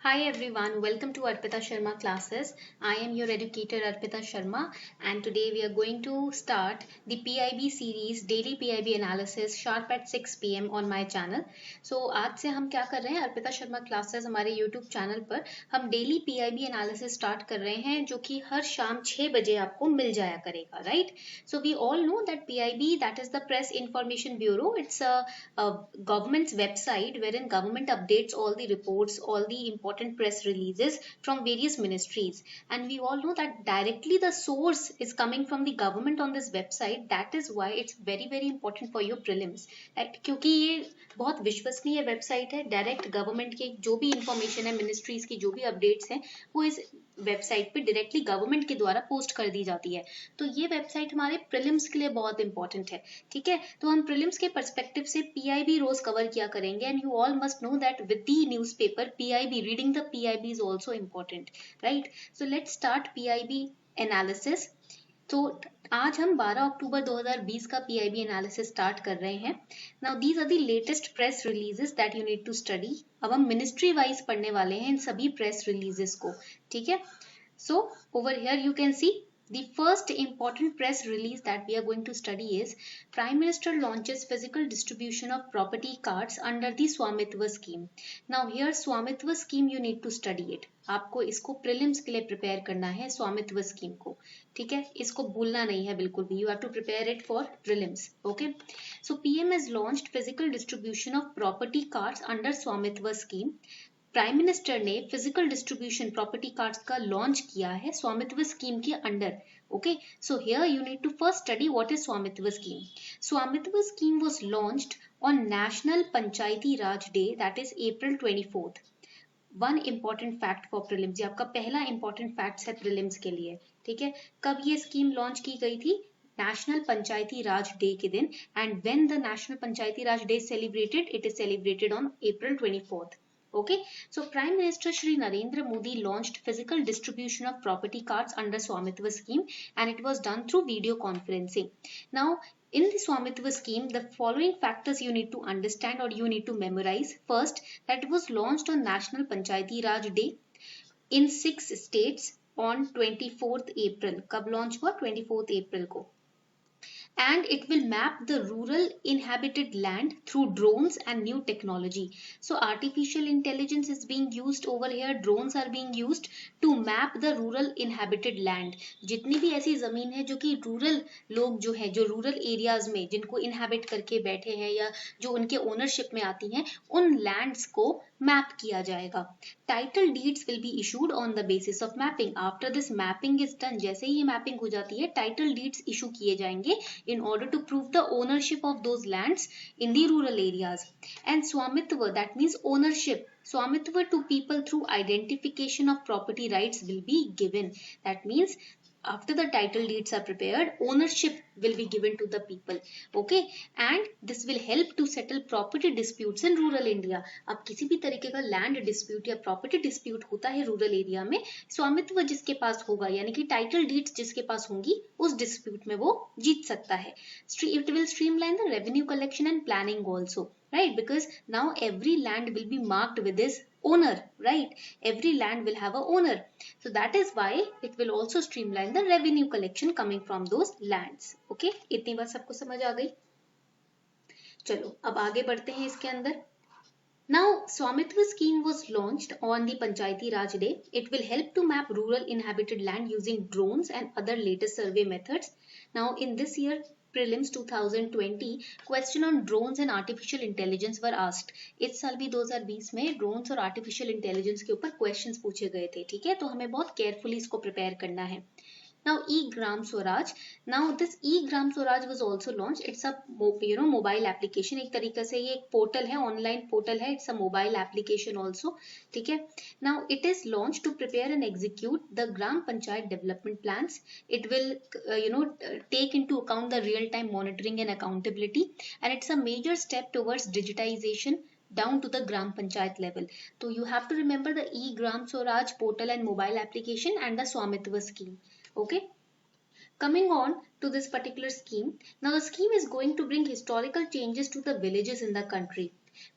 Hi everyone, welcome to Arpita Sharma classes. I am your educator Arpita Sharma and today we are going to start the PIB series daily PIB analysis sharp at 6 p.m. on my channel. So आज से हम क्या कर रहे हैं Arpita Sharma classes हमारे YouTube channel पर हम डेली PIB एनालिसिस स्टार्ट कर रहे हैं जो कि हर शाम 6 बजे आपको मिल जाया करेगा right. So we all know that PIB, that is the Press Information Bureau, it's a government's website wherein government updates all the reports, all the important press releases from various ministries. And we all know that directly the source is coming from the government on this website. That is why it's very important for your prelims. Right? क्योंकि ये बहुत विश्वसनीय website है. Direct government के जो भी information है, ministries की जो भी अपडेट्स हैं, वो इस वेबसाइट पे डायरेक्टली गवर्नमेंट के द्वारा पोस्ट कर दी जाती है. तो ये वेबसाइट हमारे प्रीलिम्स के लिए बहुत इंपॉर्टेंट है. ठीक है, तो हम प्रीलिम्स के पर्सपेक्टिव से पीआईबी रोज कवर किया करेंगे. And you all must know that with the newspaper PIB, reading the PIB is also important right. So let's start PIB analysis. तो आज हम 12 अक्टूबर 2020 का पीआईबी एनालिसिस स्टार्ट कर रहे हैं. Now these are the latest press releases that you need to study. अब हम ministry wise पढ़ने वाले हैं इन सभी प्रेस रिलीजेस को. ठीक है, so over here you can see the first important press release that we are going to study is Prime Minister launches physical distribution of property cards under the Swamitva scheme. Now here Swamitva scheme you need to study it. आपको इसको prelims के लिए prepare करना है SVAMITVA scheme को. ठीक है, इसको भूलना नहीं है बिल्कुल भी. You have to prepare it for prelims. Okay, so PM has launched physical distribution of property cards under SVAMITVA scheme. Prime minister ने फिजिकल डिस्ट्रीब्यूशन प्रॉपर्टी कार्ड्स का लॉन्च किया है स्वामित्व स्कीम के under. Okay, so here you need to first study what is SVAMITVA scheme. SVAMITVA scheme was launched on national panchayati raj day, that is April 24th. One important fact for prelims, ये आपका पहला important fact है prelims के लिए. ठीक है, कब ये स्कीम लॉन्च की गई थी? नेशनल पंचायती राज डे के दिन. And when the national panchayati raj day celebrated, it is celebrated on April 24th. Okay, so Prime Minister Shri Narendra Modi launched physical distribution of property cards under Swamitva scheme and it was done through video conferencing. Now, in the Swamitva scheme, the following factors you need to understand or you need to memorize. First, that it was launched on National Panchayati Raj Day in 6 states on 24th April. कब launch हुआ? 24th April को. And it will map the rural inhabited land through drones and new technology. So artificial intelligence is being used over here. Drones are being used to map the rural inhabited land. जितनी भी ऐसी जमीन है जो कि rural लोग जो है, जो रूरल एरियाज में जिनको इनहेबिट करके बैठे हैं या जो उनके ओनरशिप में आती हैं, उन लैंड्स को मैप किया जाएगा. Title deeds will be issued on the basis of mapping. After this mapping is done, जैसे ही ये मैपिंग हो जाती है, टाइटल डीड्स इशू किए जाएंगे in order to prove the ownership of those lands in the rural areas. And Swamitva, that means ownership. Swamitva to people through identification of property rights will be given. That means after the title deeds are prepared, ownership will be given to the people. Okay, and this will help to settle property disputes in rural India. अब किसी भी तरीके का land dispute या property dispute होता है rural area में, स्वामित्व जिसके पास होगा यानी कि टाइटल डीड्स जिसके पास होंगी, उस डिस्प्यूट में वो जीत सकता है. It will streamline the revenue collection and planning also, right? Because now every land will be marked with this owner, right? Every land will have a owner. So that is why it will also streamline the revenue collection coming from those lands. Okay, इतनी बात सबको समझ आ गई. चलो अब आगे बढ़ते हैं इसके अंदर. Now, Swamitva scheme was launched on the Panchayati Raj Day. It will help to map rural inhabited land using drones and other latest survey methods. Now, in this year, prelims 2020, question on drones and artificial intelligence were asked. इस साल भी 2020 में drones और artificial intelligence के ऊपर questions पूछे गए थे. ठीक है, तो हमें बहुत carefully इसको prepare करना है. Now e-Gram Swaraj. Now this e-Gram Swaraj was also launched. It's a mobile application. एक तरीके से ये एक portal है, online portal है. It's a mobile application also. ठीक है. Now it is launched to prepare and execute the Gram Panchayat development plans. It will take into account the real-time monitoring and accountability, and it's a major step towards digitization down to the Gram Panchayat level. So you have to remember the e-Gram Swaraj portal and mobile application and the Swamitva scheme. Okay, coming on to this particular scheme. Now the scheme is going to bring historical changes to the villages in the country.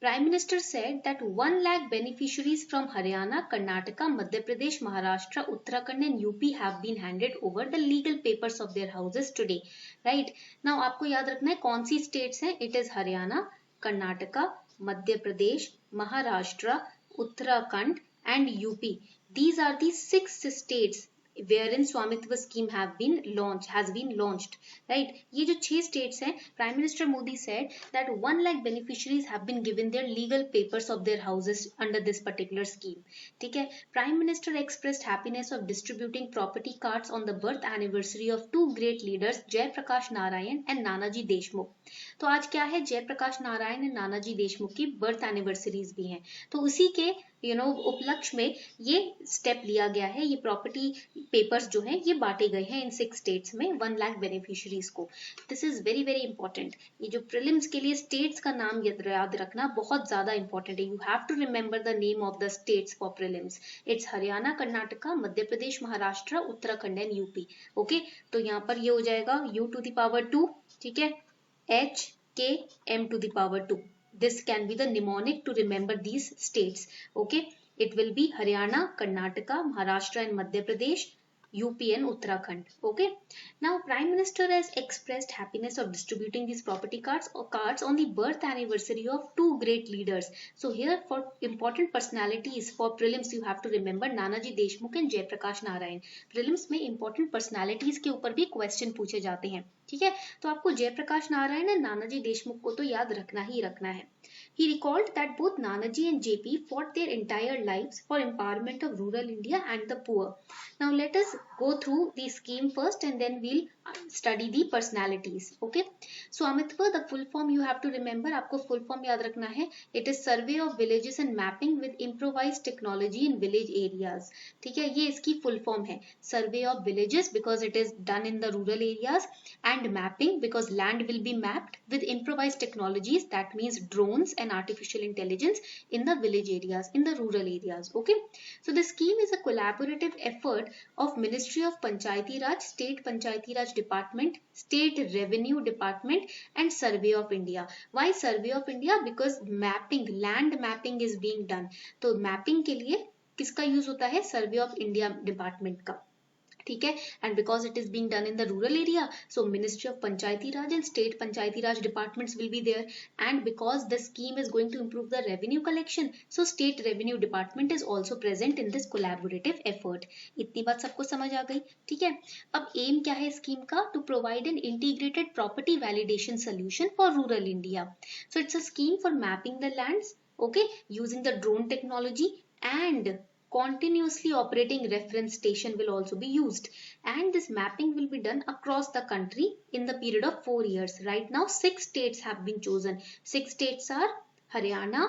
Prime Minister said that 1 lakh beneficiaries from Haryana, Karnataka, Madhya Pradesh, Maharashtra, Uttarakhand and UP have been handed over the legal papers of their houses today. Right? Now आपको याद रखना है कौन सी states हैं. It is Haryana, Karnataka, Madhya Pradesh, Maharashtra, Uttarakhand and UP. These are the 6 states wherein स्वामित्व scheme has been launched, right? ये जो 6 states हैं, Prime Minister Modi said that 1 lakh beneficiaries have been given their legal papers of their houses under this particular scheme. ठीक है? Prime Minister expressed happiness of distributing property cards on the birth anniversary of 2 great leaders, Jai Prakash Narayan and Nanaji Deshmukh. तो आज क्या है, जय प्रकाश नारायण और नानाजी देशमुख की birth anniversaries भी हैं, तो उसी के उपलक्ष्य में ये स्टेप लिया गया है. ये प्रॉपर्टी पेपर्स जो हैं ये बांटे गए हैं इन 6 स्टेट्स में 1 लाख बेनिफिशियरीज को. This is very very important. ये जो प्रीलिम्स के लिए स्टेट्स का नाम याद रखना बहुत ज्यादा इंपॉर्टेंट है. You have to remember the name of the states for prelims. It's Haryana, Karnataka, Madhya Pradesh, Maharashtra, Uttarakhand and UP. Okay, तो यहाँ पर ये हो जाएगा u to the power 2, ठीक है, h k m to the power 2. This can be the mnemonic to remember these states. Okay, it will be Haryana, Karnataka, Maharashtra and Madhya Pradesh, UP and Uttarakhand. Okay, now Prime Minister has expressed happiness of distributing these property cards on the birth anniversary of 2 great leaders. So here for important personalities for prelims you have to remember Nanaji Deshmukh and Jai Prakash Narayan. Prelims में important personalities के ऊपर भी question पूछे जाते हैं. ठीक है, तो आपको जयप्रकाश नारायण और नानाजी देशमुख को तो याद रखना ही रखना है. He recalled that both Nanaji and JP fought their entire lives for empowerment of rural India and the poor. Now let us go through the scheme first and then we'll study the personalities. Okay, स्वामित्व, the full form you have to remember, आपको full form याद रखना है. It is survey of villages and mapping with improvised technology in village areas. ठीक है, ये इसकी full form है. Survey of villages because it is done in the rural areas, and mapping because land will be mapped with improvised technologies, that means drones and artificial intelligence in the village areas, in the rural areas. Okay, so the scheme is a collaborative effort of Ministry of Panchayati Raj, State Panchayati Raj Department, State Revenue Department and Survey of India. Why Survey of India? Because mapping, land mapping is being done. तो mapping के लिए किसका use होता है? Survey of India department का. ठीक है, and because it is being done in the rural area, so ministry of panchayati raj and state panchayati raj departments will be there, and because the scheme is going to improve the revenue collection, so state revenue department is also present in this collaborative effort. इतनी बात सबको समझ आ गई. ठीक है, अब M क्या है स्कीम का? To provide an integrated property validation solution for rural India. So it's a scheme for mapping the lands, okay, using the drone technology, and continuously operating reference station will also be used, and this mapping will be done across the country in the period of 4 years. Right now 6 states have been chosen. 6 states are Haryana,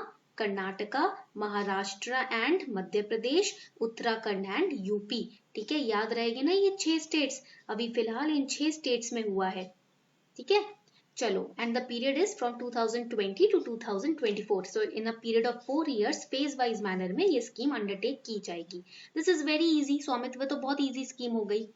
Karnataka, Maharashtra and Madhya Pradesh, Uttarakhand and UP. ठीक है, याद रहेगी ना ये 6 states अभी फिलहाल इन 6 states में हुआ है. ठीक है, चलो, and the period is from 2020 to 2024. So in a period of 4 years phase wise manner में ये scheme undertake की जाएगी. This is very easy. स्वामित्व तो बहुत easy scheme हो गई.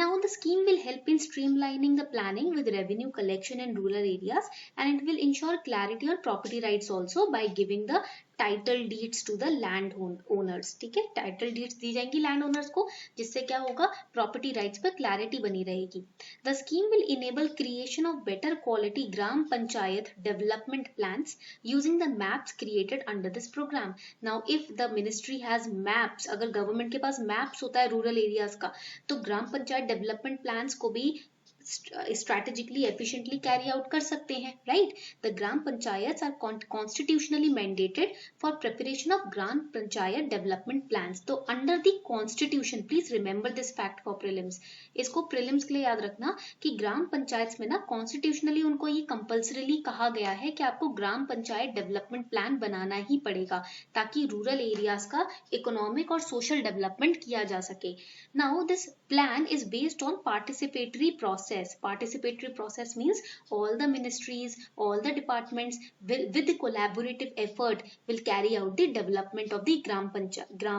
Now the scheme will help in streamlining the planning with revenue collection in rural areas, and it will ensure clarity on property rights also by giving the title deeds to the land owners. ठीक है, title deeds दी जाएंगी land owners को, जिससे क्या होगा? Property rights पर clarity बनी रहेगी. The scheme will enable creation of better quality gram panchayat development plans using the maps created under this programme. Now if the ministry has maps, अगर गवर्नमेंट के पास मैप्स होता है रूरल एरियाज का, तो ग्राम पंचायत डेवलपमेंट प्लान्स को भी strategically efficiently carry out कर सकते हैं. right, the gram panchayats are constitutionally mandated for preparation of gram panchayat development plans. तो under the constitution, please remember this fact for prelims. इसको prelims के लिए याद रखना कि ग्राम पंचायत में ना constitutionally उनको ये compulsorily कहा गया है कि आपको ग्राम पंचायत डेवलपमेंट प्लान बनाना ही पड़ेगा, ताकि रूरल एरियाज का इकोनॉमिक और सोशल डेवलपमेंट किया जा सके. Now this plan is based on participatory process. Participatory process means all the ministries, all the departments will, with the collaborative effort, will carry out the development of the gram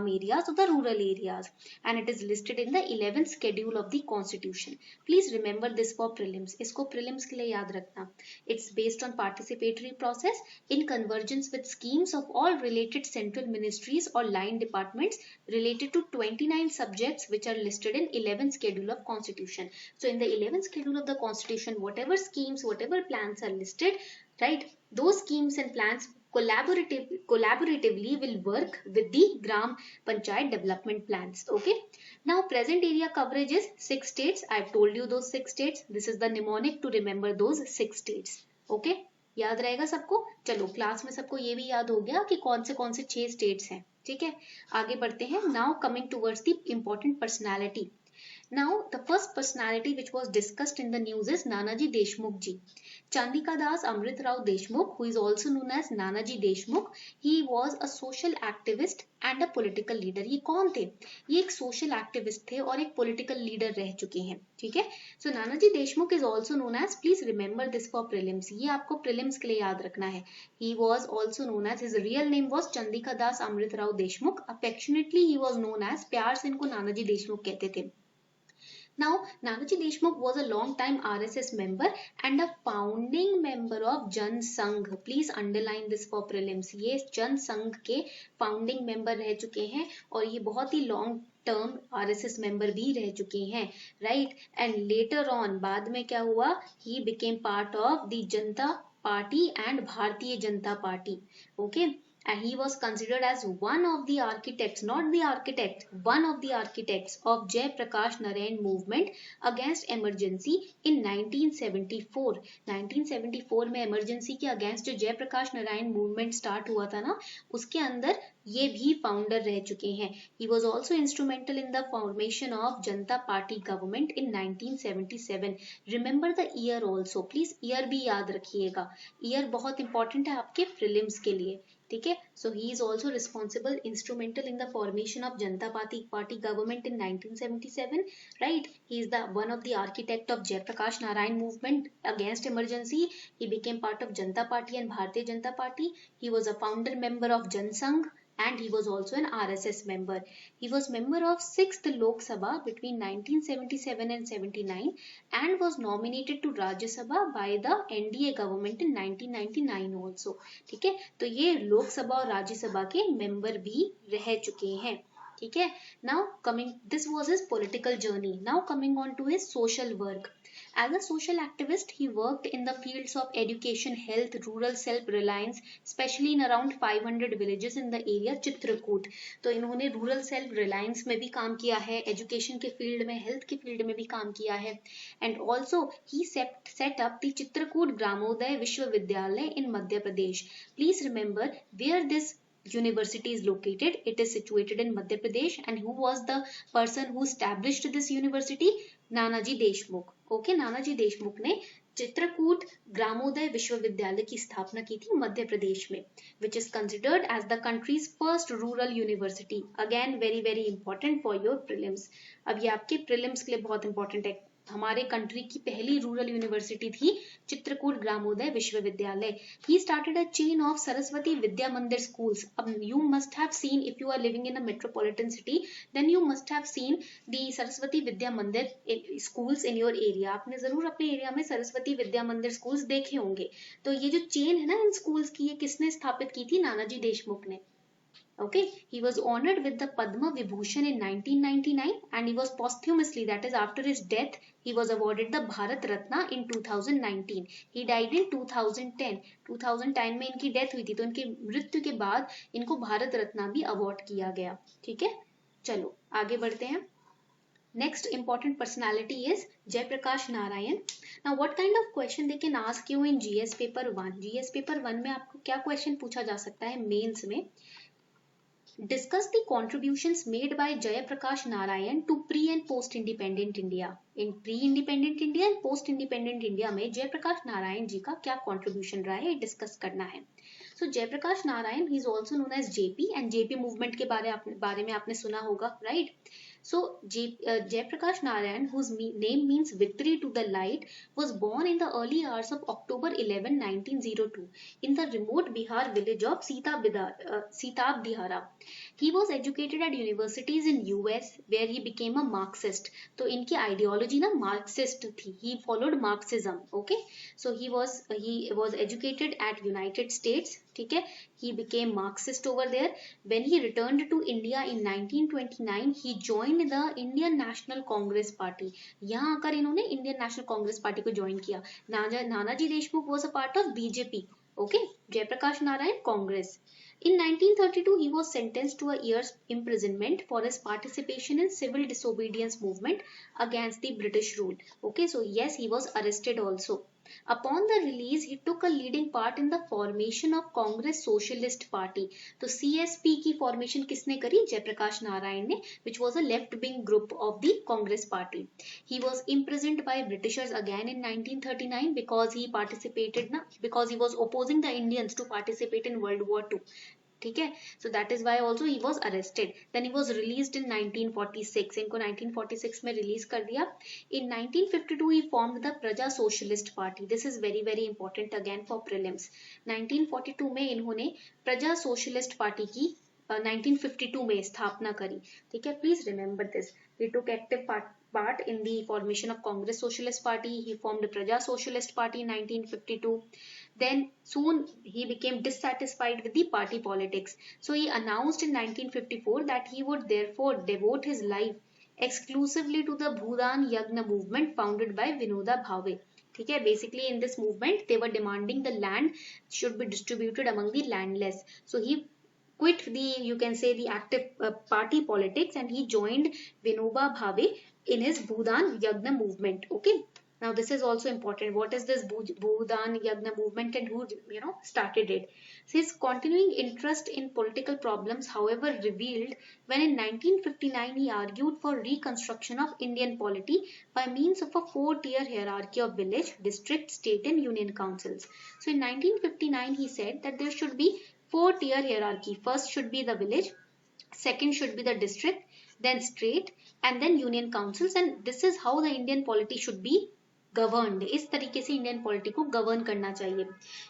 areas or the rural areas, and it is listed in the 11th schedule of the constitution. Please remember this for prelims. इसको prelims के लिए याद रखना. It's based on participatory process in convergence with schemes of all related central ministries or line departments related to 29 subjects which are listed in 11th schedule of constitution. So in the 11th schedule of the constitution, whatever schemes, whatever plans are listed, right, those schemes and plans collaboratively will work with the gram panchayat development plans. Okay, now present area coverage is 6 states. I've told you those 6 states. This is the mnemonic to remember those 6 states. Okay, याद रहेगा सबको. चलो class में सबको ये भी याद हो गया कि कौन से 6 स्टेट्स हैं. ठीक है, आगे बढ़ते हैं. Now coming towards the important personality. Now the first personality which was discussed in the news is Nanaji Deshmukh ji. Chandika Das Amritrao Deshmukh, who is also known as Nanaji Deshmukh, he was a social activist and a political leader. ये कौन थे? ये एक social activist थे और एक political leader रह चुके हैं. ठीक है, so Nanaji Deshmukh is also known as, please remember this for prelims. ये आपको prelims के लिए याद रखना है. He was also known as, his real name was Chandika Das Amritrao Deshmukh. Affectionately he was known as, प्यार से इनको नानाजी देशमुख कहते थे. Now, Nanaji Deshmukh was a long-time RSS member and a founding member of Jan Sangh. Please underline this for prelims. ये Jan Sangh के founding member रह चुके हैं और ये बहुत ही long term RSS member भी रह चुके हैं, right? And later on, बाद में क्या हुआ? He became part of the Janata Party and Bharatiya Janata Party. Okay. And he was considered as one of the architects, not the architect, one of the architects of Jai Prakash Narayan movement against emergency in 1974. 1974 में emergency के against जो जय Prakash Narayan movement start हुआ था ना, उसके अंदर ये भी founder रह चुके हैं. He was also instrumental in the formation of Janata Party government in 1977. Remember the year also. Please year भी याद रखिएगा. Year बहुत important है आपके prelims के लिए. ठीक है, so he is also responsible, instrumental in the formation of Janata Party government in 1977, right? He is the one of the architect of Jai Prakash Narayan movement against emergency. He became part of Janata Party and Bharatiya Janata Party. He was a founder member of Jan Sangh and he was also an RSS member. He was member of 6th Lok Sabha between 1977 and 79 and was nominated to Rajya Sabha by the NDA government in 1999 also. ठीक है, तो ये लोक सभा और राज्य सभा के मेंबर भी रह चुके हैं. ठीक है, now coming, this was his political journey. Now coming on to his social work. As a social activist, he worked in the fields of education, health, rural self-reliance, especially in around 500 villages in the area Chitrakoot. तो इन्होंने rural self-reliance में भी काम किया है, education के field में, health के field में भी काम किया है, and also he set up the Chitrakoot Gramoday Vishwavidyalaya in Madhya Pradesh. Please remember where this university is located. It is situated in Madhya Pradesh, and who was the person who established this university? Nanaji Deshmukh. Okay, Nanaji Deshmukh ने चित्रकूट ग्रामोदय विश्वविद्यालय की स्थापना की थी मध्य प्रदेश में, which is considered as the country's first rural university. Again, very very important for your prelims. अब ये आपके prelims के लिए बहुत important है. हमारे कंट्री की पहली रूरल यूनिवर्सिटी थी Chitrakoot Gramodaya Vishwavidyalaya. He started a chain of Saraswati Vidya Mandir schools. अब you must have seen, if you are living in a metropolitan city, then you must have seen the Saraswati Vidya Mandir schools in your area. आपने जरूर अपने area में Saraswati Vidya Mandir schools देखे होंगे. तो ये जो चेन है ना इन स्कूल्स की, ये किसने स्थापित की थी? नानाजी देशमुख ने. Okay, he was honored with the Padma Vibhushan in 1999 and he was posthumously, that is after his death, he was awarded the Bharat Ratna in 2019. He died in 2010. 2010 में इनकी डेथ हुई थी, तो इनकी मृत्यु के बाद इनको भारत रत्ना भी अवार्ड किया गया. ठीक है, चलो आगे बढ़ते हैं. Next important personality is Jai Prakash Narayan. Now what kind of question they can ask you in GS paper 1? GS paper 1 में आपको क्या question पूछा जा सकता है मेंस में? Discuss the contributions made by Jai Prakash Narayan to pre and post independent India. In pre-independent India and post-independent India में जय प्रकाश नारायण जी का क्या contribution रहा है, डिस्कस करना है. So Jayaprakash Narayan, he is also known as JP, and JP movement के बारे में आपने सुना होगा, right? So Jayaprakash Narayan, whose name means victory to the light, was born in the early hours of October 11, 1902 in the remote Bihar village of Sitabdihara. He was educated at universities in US where he became a Marxist. तो इनकी ideology ना Marxist थी. He followed Marxism. Okay, so he was educated at United States. ठीक है, he became Marxist over there. When he returned to India in 1929, he joined the Indian National Congress Party. यहाँ आकर इन्होंने Indian National Congress Party को join किया. Nanaji Deshmukh was a part of BJP. Okay, Jayaprakash Narayan, Congress. In 1932, he was sentenced to a year's imprisonment for his participation in civil disobedience movement against the British rule. Okay, so yes, he was arrested also. Upon the release, he took a leading part in the formation of Congress Socialist Party. तो CSP की formation किसने करी? जयप्रकाश नारायण ने, which was a left-wing group of the Congress Party. He was imprisoned by Britishers again in 1939 because he was opposing the Indians to participate in World War II. ठीक है, so that is why also he was arrested. Then he was released in 1946. इनको 1946 में release कर दिया. In 1952 he formed the Praja Socialist Party. This is very very important again for prelims. 1942 में इन्होंने प्रजा socialist party की 1952 में स्थापना करी. ठीक है, please remember this. He took active part in the formation of Congress Socialist Party. He formed Praja Socialist Party in 1952. Then soon he became dissatisfied with the party politics. So he announced in 1954 that he would therefore devote his life exclusively to the Bhudan Yagna movement founded by Vinoba Bhave. ठीक है, basically in this movement they were demanding the land should be distributed among the landless. So he quit the, you can say, the active party politics, and he joined Vinoba Bhave in his Bhudan Yagna movement. Okay. Now this is also important. What is this Bhudan Yagna movement and who started it? So his continuing interest in political problems, however, revealed when in 1959 he argued for reconstruction of Indian polity by means of a 4-tier hierarchy of village, district, state and union councils. So in 1959 he said that there should be 4-tier hierarchy. First should be the village, second should be the district, then state and then union councils, and this is how the Indian polity should be governed. इस तरीके से Indian polity को govern करना चाहिए.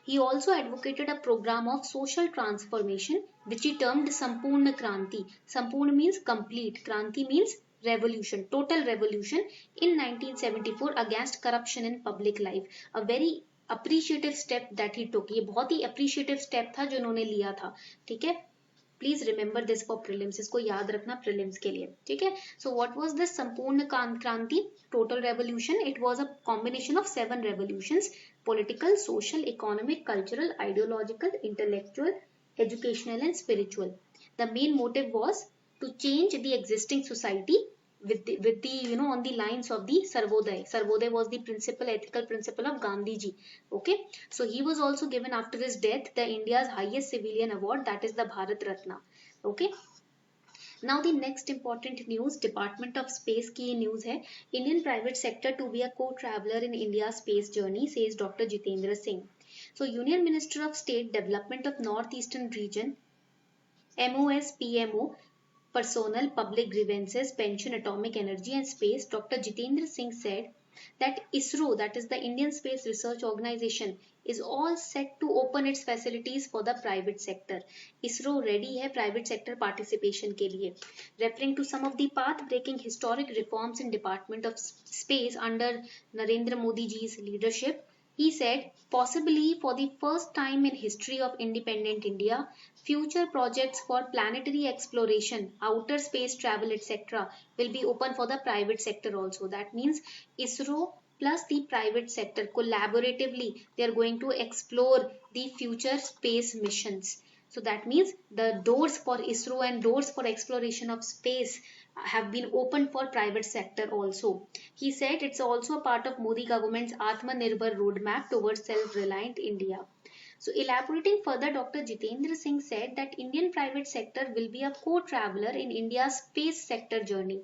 He also advocated a program of social transformation which he termed संपूर्ण क्रांति. संपूर्ण means complete, क्रांति means revolution, total revolution in 1974 against corruption in public life. A very appreciative step that he took. ये बहुत ही appreciative step था जो उन्होंने लिया था. ठीक है, please remember this for prelims. इसको याद रखना प्रीलिम्स के लिए. ठीक है, so what was this Sampoorna Kranti, total revolution? It was a combination of 7 revolutions: political, social, economic, cultural, ideological, intellectual, educational and spiritual. The main motive was to change the existing society with the on the lines of the Sarvodaya. Sarvodaya was the ethical principle of Gandhi ji. Okay, so he was also given after his death the India's highest civilian award, that is the Bharat Ratna. Okay, now the next important news, Department of Space की news है. Indian private sector to be a co-traveler in India's space journey, says Dr. Jitendra Singh. So Union Minister of State Development of Northeastern Region, MOSPMO, Personnel, Public Grievances, Pension, Atomic Energy and Space, Dr. Jitendra Singh said that ISRO, that is the Indian Space Research Organization, is all set to open its facilities for the private sector. ISRO ready है private sector participation के लिए. Referring to some of the path-breaking historic reforms in Department of Space under Narendra Modi ji's leadership, he said, possibly for the first time in history of independent India, future projects for planetary exploration, outer space travel, etc. will be open for the private sector also. That means ISRO plus the private sector collaboratively, they are going to explore the future space missions. So that means the doors for ISRO and doors for exploration of space have been opened for private sector also. He said it's also a part of Modi government's Atmanirbhar roadmap towards self-reliant India. So elaborating further, Dr. Jitendra Singh said that Indian private sector will be a co-traveler in India's space sector journey.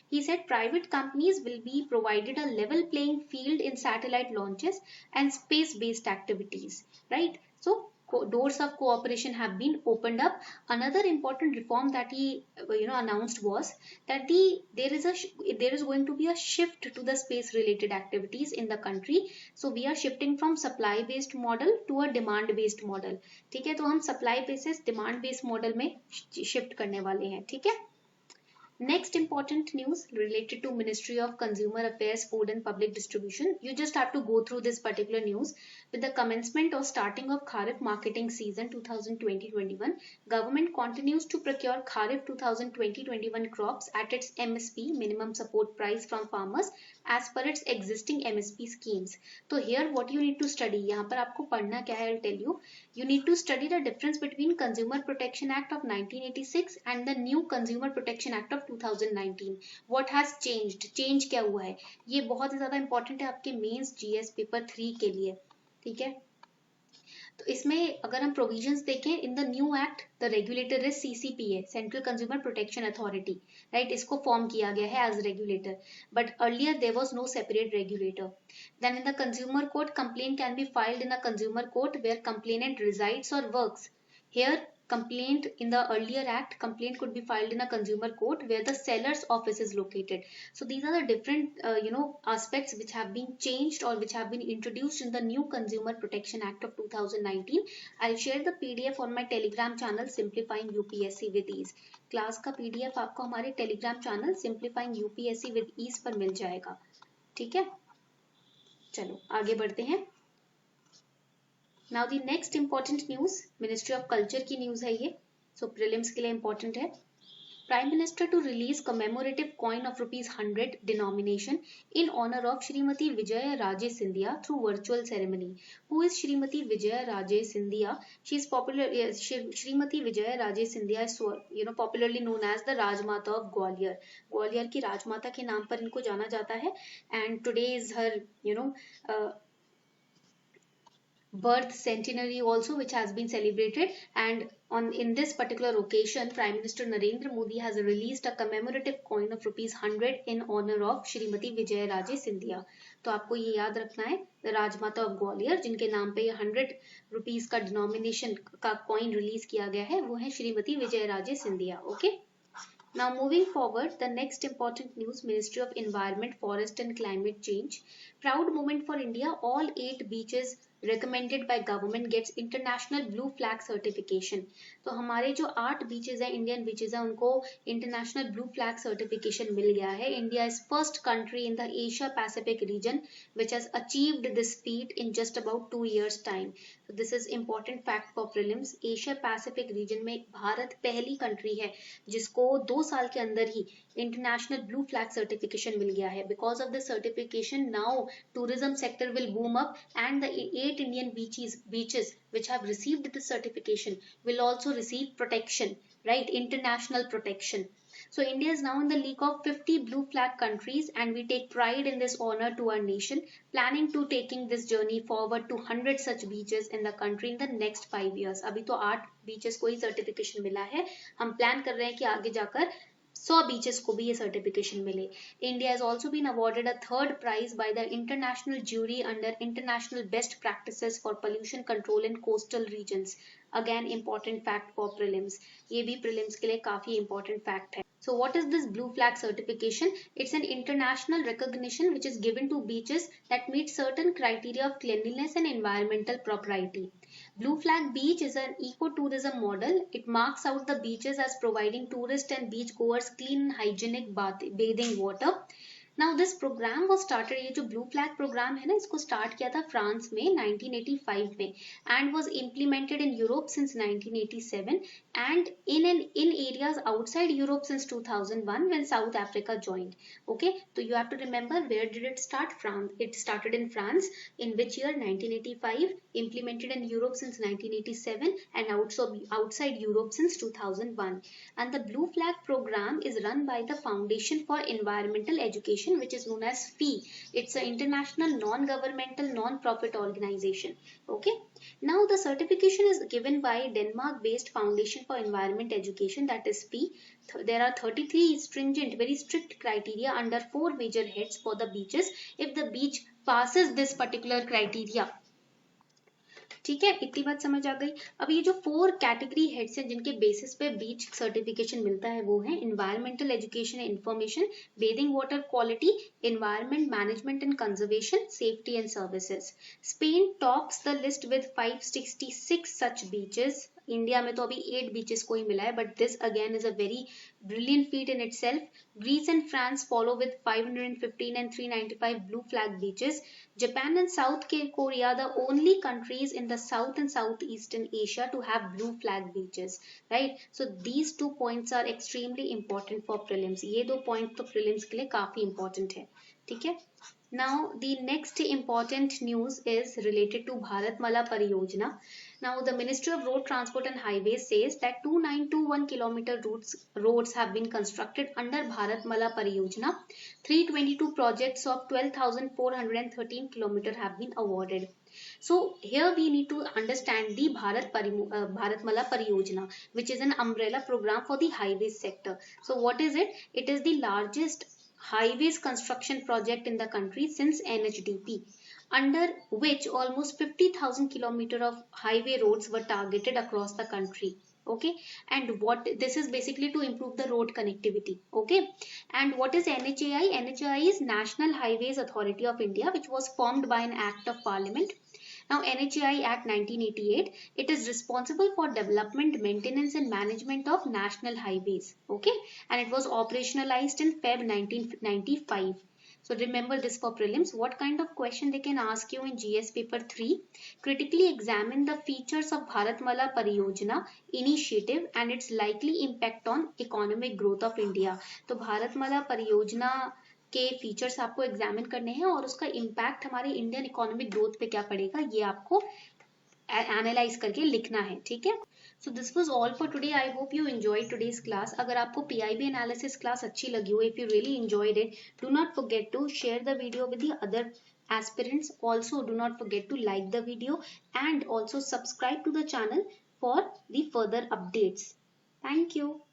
He said private companies will be provided a level playing field in satellite launches and space-based activities, right? So doors of cooperation have been opened up. Another important reform that he announced was that there is going to be a shift to the space related activities in the country. So we are shifting from supply based model to a demand based model. ठीक है, तो हम supply basis demand based model में shift करने वाले हैं. ठीक है. Next important news related to Ministry of Consumer Affairs, Food and Public Distribution. You just have to go through this particular news. With the commencement or starting of Kharif marketing season 2020-21, government continues to procure Kharif 2020-21 crops at its MSP, minimum support price, from farmers as per its existing MSP schemes. So here what you need to study, यहाँ पर आपको पढ़ना क्या है, I'll tell you. You need to study the difference between Consumer Protection Act of 1986 and the new Consumer Protection Act of 2019. What has changed? Change क्या हुआ है? ये बहुत ही ज़्यादा important है आपके मेंस GS पेपर 3 के लिए. ठीक है. तो इसमें अगर हम प्रोविजंस देखें, in the new act the regulator is CCPA, central consumer protection authority, right. इसको फॉर्म किया गया है as regulator, but earlier there was no separate regulator. Then in the consumer court, complaint can be filed in a consumer court where complainant resides और works. Here, complaint in the earlier act, complaint could be filed in a consumer court where the seller's office is located. So these are the different, aspects which have been changed or which have been introduced in the new Consumer Protection Act of 2019. I'll share the PDF on my Telegram channel Simplifying UPSC with Ease. Class का PDF आपको हमारे Telegram channel Simplifying UPSC with Ease पर मिल जाएगा. ठीक है, चलो आगे बढ़ते हैं. Now the next important news, Ministry of Culture की news है ये. So prelims के लिए important है. Prime Minister to release commemorative coin of ₹100 denomination in honor of Shrimati Vijaya Raje Scindia through virtual ceremony. Who is Shrimati Vijaya Raje Scindia? She is popular. Shrimati Vijaya Raje Scindia is popularly known as the Rajmata of Gwalior. Gwalior की राजमाता के नाम पर इनको जाना जाता है. And today is her birth centenary also, which has been celebrated, and in this particular occasion Prime Minister Narendra Modi has released a commemorative coin of ₹100 in honor of Shrimati Vijaya Raje Scindia. तो आपको ये याद रखना है, राजमाता of Gwalior जिनके नाम पे ये ₹100 का डिनोमिनेशन का कॉइन रिलीज किया गया है, वो है Shrimati Vijaya Raje Scindia. Okay. Now moving forward, the next important news, Ministry of Environment, Forest and Climate Change. Proud moment for India, all 8 beaches recommended by government gets international blue flag certification. तो हमारे जो 8 beaches हैं, Indian beaches हैं, उनको international blue flag certification मिल गया है. India is first country in the Asia Pacific region which has achieved this feet in just about 2 years time. This is important fact for prelims. Asia Pacific region में भारत पहली country है जिसको 2 साल के अंदर ही international blue flag certification मिल गया है. Because of this certification now tourism sector will boom up, and the 8 Indian beaches which have received this certification will also receive protection, right? International protection. So India is now in the league of 50 blue flag countries, and we take pride in this honor to our nation, planning to taking this journey forward to 100 such beaches in the country in the next 5 years. अभी तो 8 beaches को ही certification मिला है, हम plan कर रहे हैं कि आगे जाकर 100 बीचेस को भी ये सर्टिफिकेशन मिले. India has also been awarded a 3rd prize by the international jury under international best practices for pollution control in coastal regions. Again important fact for prelims. ये भी प्रीलिम्स के लिए काफी इंपॉर्टेंट फैक्ट है. So what is this blue flag certification? It's an international recognition which is given to beaches that meet certain criteria of cleanliness and environmental propriety. Blue Flag Beach is an ecotourism model. It marks out the beaches as providing tourists and beach goers clean and hygienic bathing water. Now this program was started, ये जो blue flag programme है ना, इसको start किया था France में 1985 में, and was implemented in Europe since 1987 and in areas outside Europe since 2001 when South Africa joined. Okay, so you have to remember, where did it start? France. It started in France. In which year? 1985. Implemented in Europe since 1987 and also outside Europe since 2001. And the blue flag program is run by the Foundation for Environmental Education, which is known as FEE. It's an international non-governmental non-profit organization. Okay. Now the certification is given by Denmark-based Foundation for Environment Education, that is FEE. There are 33 stringent, very strict criteria under 4 major heads for the beaches. If the beach passes this particular criteria, ठीक है, इतनी बात समझ आ गई। अब ये जो 4 category heads हैं जिनके बेसिस पे बीच सर्टिफिकेशन मिलता है वो है environmental education and information, bathing water quality, environment management and conservation, safety and services. Spain tops the list with 566 such beaches. India में तो अभी 8 बीचेस को ही मिला है, but this again is a very brilliant feat in itself. Greece and France follow with 515 and 395 blue flag beaches. Japan and South Korea, the only countries in the South and Southeastern Asia to have blue flag beaches, right? So these 2 points are extremely important for prelims. ये 2 points तो prelims के लिए काफी important है, ठीक है? Now the next important news is related to Bharatmala Pariyojana. Now the Ministry of Road Transport and Highways says that 2921 kilometer roads have been constructed under Bharatmala Pariyojana. 322 projects of 12,413 kilometers have been awarded. So here we need to understand the Bharatmala Pariyojana, which is an umbrella program for the highways sector. So what is it? It is the largest highways construction project in the country since NHDP, under which almost 50,000 kilometers of highway roads were targeted across the country. Okay, and what this is basically to improve the road connectivity. Okay, and what is NHAI? NHAI is National Highways Authority of India, which was formed by an act of parliament. Now NHAI Act 1988, it is responsible for development, maintenance and management of national highways. Okay, and it was operationalized in Feb 1995. So remember this for prelims. What kind of question they can ask you in GS paper 3? Critically examine the features of Bharatmala Pariyojana initiative and its likely impact on economic growth of India. तो Bharatmala Pariyojana के features आपको examine करने हैं और उसका impact हमारे Indian economic growth पे क्या पड़ेगा ये आपको एनालाइज करके लिखना है, ठीक है? So this was all for today. I hope you enjoyed today's class. अगर आपको पीआईबी एनालिसिस क्लास अच्छी लगी हो, if you really enjoyed it, do not forget to share the video with the other aspirants. Also do not forget to like the video and also subscribe to the channel for the further updates. Thank you.